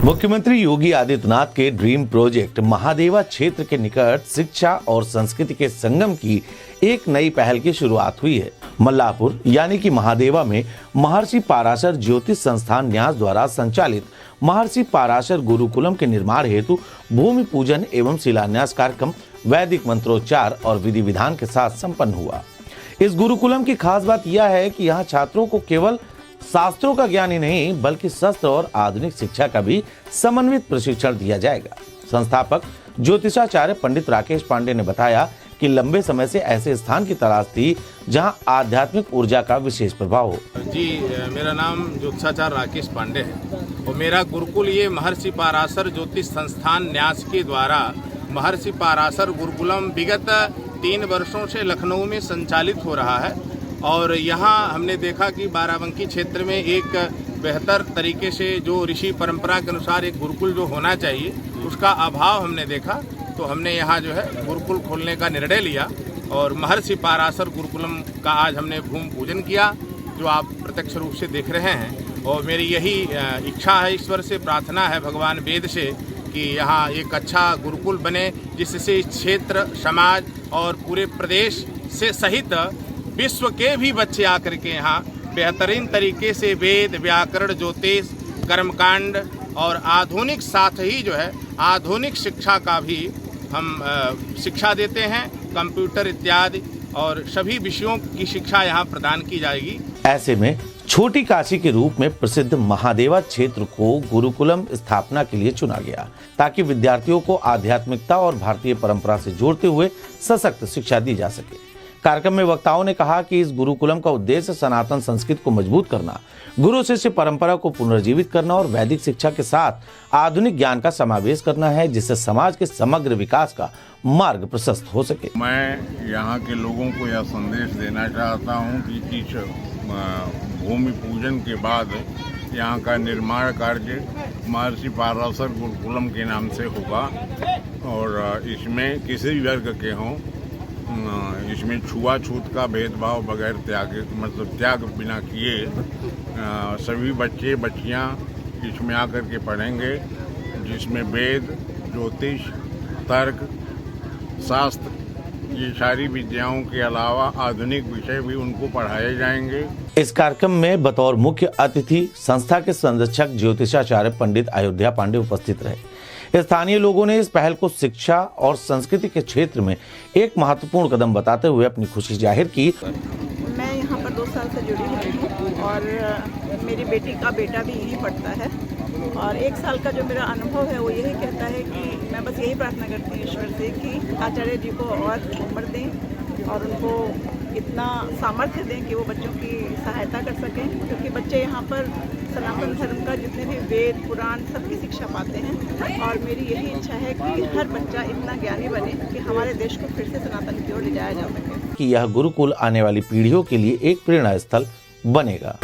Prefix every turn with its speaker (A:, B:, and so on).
A: मुख्यमंत्री योगी आदित्यनाथ के dream project Mahadeva क्षेत्र के निकट शिक्षा और संस्कृति के संगम की एक नई पहल की शुरुआत हुई है। मल्लापुर यानी कि महादेवा में महर्षि पाराशर ज्योतिष संस्थान न्यास द्वारा संचालित महर्षि पाराशर गुरुकुलम के निर्माण हेतु भूमि पूजन एवं शिलान्यास कार्यक्रम वैदिक मंत्रोच्चार और विधि विधान के साथ संपन्न हुआ। इस गुरुकुलम की खास बात यह है कि यहाँ छात्रों को केवल शास्त्रों का ज्ञान ही नहीं बल्कि शस्त्र और आधुनिक शिक्षा का भी समन्वित प्रशिक्षण दिया जाएगा। संस्थापक ज्योतिषाचार्य पंडित राकेश पांडे ने बताया कि लंबे समय से ऐसे स्थान की तलाश थी जहां आध्यात्मिक ऊर्जा का विशेष प्रभाव हो।
B: जी, मेरा नाम ज्योतिषाचार्य राकेश पांडे है और मेरा गुरुकुल ये महर्षि पाराशर ज्योतिष संस्थान न्यास के द्वारा महर्षि पाराशर गुरुकुलम विगत 3 वर्षों से लखनऊ में संचालित हो रहा है। और यहाँ हमने देखा कि बाराबंकी क्षेत्र में एक बेहतर तरीके से जो ऋषि परंपरा के अनुसार एक गुरुकुल जो होना चाहिए उसका अभाव हमने देखा, तो हमने यहाँ जो है गुरुकुल खोलने का निर्णय लिया और महर्षि पाराशर गुरुकुलम का आज हमने भूमि पूजन किया, जो आप प्रत्यक्ष रूप से देख रहे हैं। और मेरी यही इच्छा है, ईश्वर से प्रार्थना है, भगवान वेद से, कि यहाँ एक अच्छा गुरुकुल बने जिससे क्षेत्र, समाज और पूरे प्रदेश से सहित विश्व के भी बच्चे आकर के यहाँ बेहतरीन तरीके से वेद, व्याकरण, ज्योतिष, कर्मकांड और आधुनिक साथ ही जो है आधुनिक शिक्षा का भी हम शिक्षा देते हैं। कंप्यूटर इत्यादि और सभी विषयों की शिक्षा यहाँ प्रदान की जाएगी।
A: ऐसे में छोटी काशी के रूप में प्रसिद्ध महादेवा क्षेत्र को गुरुकुलम स्थापना के लिए चुना गया ताकि विद्यार्थियों को आध्यात्मिकता और भारतीय परंपरा से जोड़ते हुए सशक्त शिक्षा दी जा सके। कार्यक्रम में वक्ताओं ने कहा कि इस गुरुकुलम का उद्देश्य सनातन संस्कृति को मजबूत करना, गुरु शिष्य परंपरा को पुनर्जीवित करना और वैदिक शिक्षा के साथ आधुनिक ज्ञान का समावेश करना है, जिससे समाज के समग्र विकास का मार्ग प्रशस्त हो सके।
C: मैं यहाँ के लोगों को यह संदेश देना चाहता हूँ कि इस भूमि पूजन के बाद यहाँ का निर्माण कार्य महर्षि पाराशर गुरुकुलम के नाम से होगा और इसमें किसी भी वर्ग के हों, इसमें छुआछूत का भेदभाव बगैर त्याग बिना किए सभी बच्चे बच्चियां इसमें आकर के पढ़ेंगे, जिसमें वेद, ज्योतिष, तर्क, शास्त्र, ये सारी विद्याओं के अलावा आधुनिक विषय भी उनको पढ़ाए जाएंगे।
A: इस कार्यक्रम में बतौर मुख्य अतिथि संस्था के संरक्षक ज्योतिषाचार्य पंडित अयोध्या पांडे उपस्थित रहे। स्थानीय लोगों ने इस पहल को शिक्षा और संस्कृति के क्षेत्र में एक महत्वपूर्ण कदम बताते हुए अपनी खुशी जाहिर की।
D: मैं यहाँ पर 2 साल से जुड़ी हुई हूँ और मेरी बेटी का बेटा भी यहीं पढ़ता है और 1 साल का जो मेरा अनुभव है वो यही कहता है कि मैं बस यही प्रार्थना करती हूँ ईश्वर से कि आचार्य जी को और उम्र दें और उनको इतना सामर्थ्य दें कि वो बच्चों की सहायता कर सकें, क्योंकि बच्चे यहाँ पर सनातन धर्म का जितने भी वेद, पुराण सबकी शिक्षा पाते हैं और मेरी यही इच्छा है कि हर बच्चा इतना ज्ञानी बने कि हमारे देश को फिर से सनातन की ओर ले जाया जा सके।
A: कि यह गुरुकुल आने वाली पीढ़ियों के लिए एक प्रेरणा स्थल बनेगा।